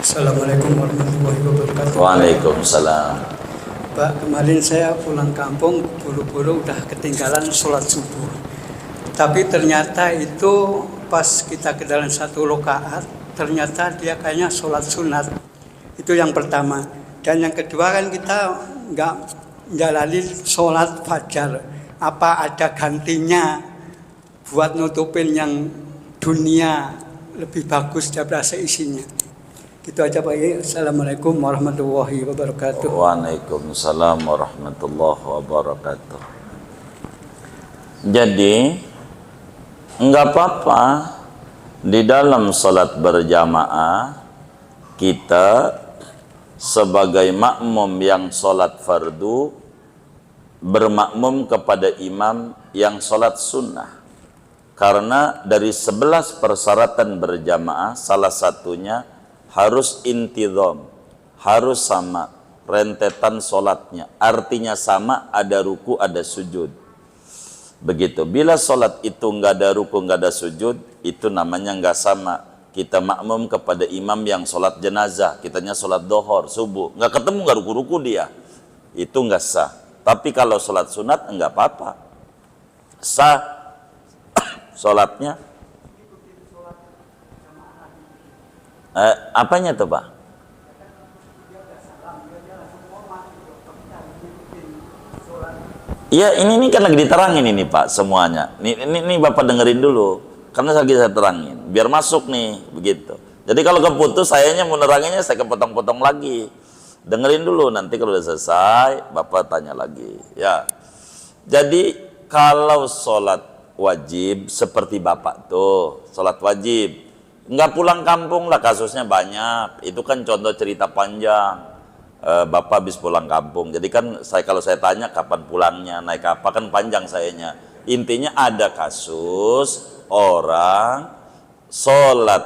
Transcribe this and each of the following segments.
Assalamualaikum warahmatullahi wabarakatuh. Waalaikumsalam. Pak, kemarin saya pulang kampung, buru-buru udah ketinggalan sholat subuh. Tapi ternyata itu pas kita ke dalam satu rakaat, ternyata dia kayaknya sholat sunat. Itu yang pertama. Dan yang kedua kan kita nggak jalani sholat fajar. Apa ada gantinya buat nutupin yang dunia lebih bagus daripada seisinya? Itu aja Pak Yai. Assalamualaikum warahmatullahi wabarakatuh. Waalaikumsalam warahmatullahi wabarakatuh. Jadi enggak apa-apa di dalam salat berjamaah kita sebagai makmum yang salat fardu bermakmum kepada imam yang salat sunnah. Karena dari 11 persyaratan berjamaah salah satunya harus intidham, harus sama rentetan solatnya. Artinya sama, ada ruku, ada sujud. Begitu. Bila solat itu nggak ada ruku, nggak ada sujud, itu namanya nggak sama. Kita makmum kepada imam yang solat jenazah, kitanya solat dohor, subuh, nggak ketemu, nggak ruku-ruku dia, itu nggak sah. Tapi kalau solat sunat nggak apa-apa, sah solatnya. Apanya tuh Pak? Iya, ini kan lagi diterangin ini Pak semuanya. Ini Bapak dengerin dulu, karena lagi saya terangin, biar masuk nih begitu. Jadi kalau keputus sayanya mau neranginnya saya kepotong-potong lagi. Dengerin dulu, nanti kalau udah selesai Bapak tanya lagi. Ya. Jadi kalau sholat wajib seperti Bapak tuh, sholat wajib. Nggak pulang kampung lah, kasusnya banyak. Itu kan contoh cerita panjang. Bapak habis pulang kampung. Jadi kan kalau saya tanya kapan pulangnya, naik apa, kan panjang sayanya. Intinya ada kasus orang sholat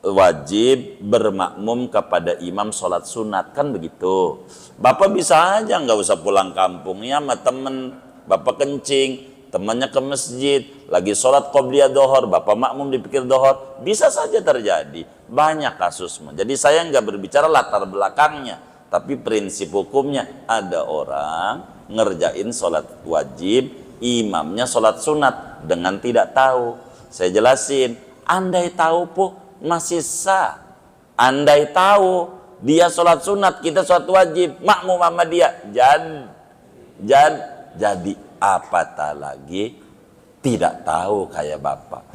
wajib bermakmum kepada imam sholat sunat, kan begitu. Bapak bisa aja nggak usah pulang kampung ya, sama temen Bapak kencing, temannya ke masjid, lagi sholat qobliyah dohor, Bapak makmum dipikir dohor, bisa saja terjadi, banyak kasusnya. Jadi saya nggak berbicara latar belakangnya, tapi prinsip hukumnya. Ada orang ngerjain sholat wajib, imamnya sholat sunat dengan tidak tahu. Saya jelasin, andai tahu pun masih sah. Andai tahu dia sholat sunat, kita sholat wajib, makmum sama dia, jadi apatah lagi tidak tahu kayak Bapak.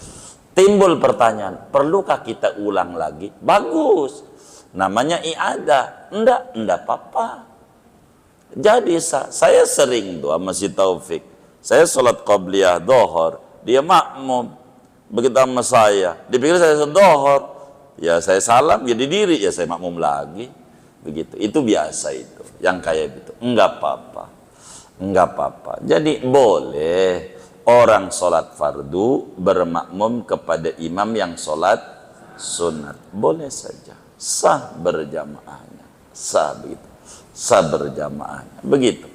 Timbul pertanyaan, perlukah kita ulang lagi? Bagus, namanya i'adah. Enggak apa-apa. Jadi saya sering tuh sama si Taufik, saya sholat qobliyah dohor, dia makmum, begitu sama saya, dipikir saya sholat dohor, ya saya salam, jadi diri, ya saya makmum lagi, begitu. Itu biasa itu, yang kayak gitu. Enggak apa-apa. Enggak apa-apa. Jadi boleh orang sholat fardu bermakmum kepada imam yang sholat sunat. Boleh saja. Sah berjamaahnya. Sah begitu. Sah berjamaahnya. Begitu.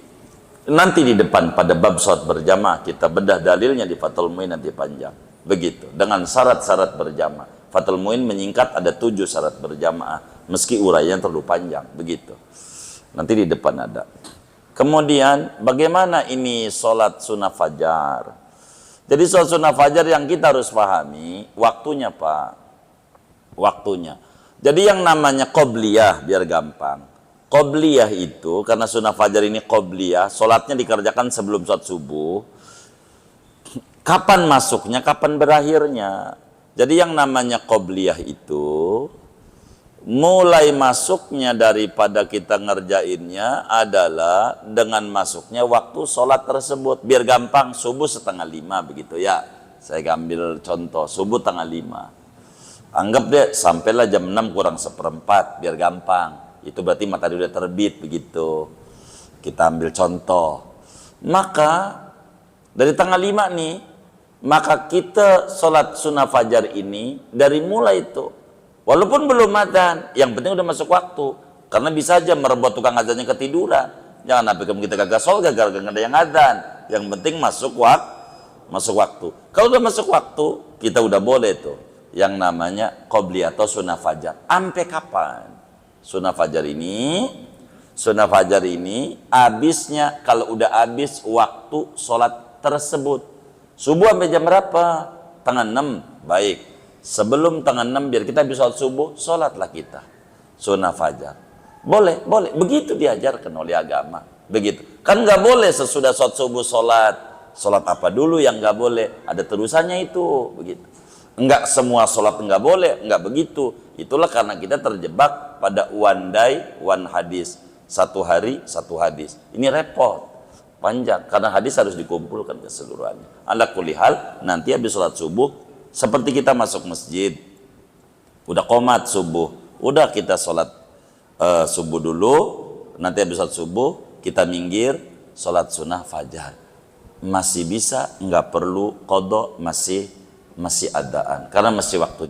Nanti di depan pada bab sholat berjamaah kita bedah dalilnya di Fathul Muin, nanti panjang. Begitu. Dengan syarat-syarat berjamaah. Fathul Muin menyingkat ada 7 syarat berjamaah. Meski uraian terlalu panjang. Begitu. Nanti di depan ada. Kemudian bagaimana ini sholat sunnah fajar? Jadi sholat sunnah fajar yang kita harus pahami waktunya Pak, waktunya. Jadi yang namanya qobliyah, biar gampang, qobliyah itu karena sunnah fajar ini qobliyah, sholatnya dikerjakan sebelum sholat subuh. Kapan masuknya, kapan berakhirnya? Jadi yang namanya qobliyah itu mulai masuknya daripada kita ngerjainnya adalah dengan masuknya waktu sholat tersebut. Biar gampang, subuh 4:30 begitu ya. Saya ambil contoh, subuh 4:30. Anggap deh sampailah jam 6 kurang 1/4, biar gampang. Itu berarti matahari udah terbit begitu. Kita ambil contoh. Maka dari tanggal 5 nih, maka kita sholat sunnah fajar ini dari mulai itu. Walaupun belum adzan, yang penting udah masuk waktu. Karena bisa aja merebut tukang adzannya ketiduran. Jangan sampai kita gagal sholat gara-gara nggak ada yang adzan. Yang penting masuk waktu. Kalau udah masuk waktu, kita udah boleh tuh yang namanya qobliyah atau sunnah fajar. Sampai kapan? Sunnah fajar ini habisnya kalau udah habis waktu sholat tersebut. Subuh sampai jam berapa? Tengah 6. Baik. Sebelum tengah 6 biar kita bisa sholat subuh, sholatlah kita sunnah fajar. Boleh. Begitu diajarkan oleh agama. Begitu. Kan nggak boleh sesudah sholat subuh sholat apa dulu yang nggak boleh. Ada terusannya itu. Begitu. Enggak semua sholat nggak boleh. Enggak begitu. Itulah karena kita terjebak pada one day, one hadis. Satu hari, satu hadis. Ini repot. Panjang. Karena hadis harus dikumpulkan keseluruhannya. Ala kulli hal, nanti habis sholat subuh, seperti kita masuk masjid. Udah qomat subuh. Udah kita sholat subuh dulu. Nanti habis sholat subuh, kita minggir, sholat sunnah fajar. Masih bisa, nggak perlu qadha, masih adaan. Karena masih waktunya.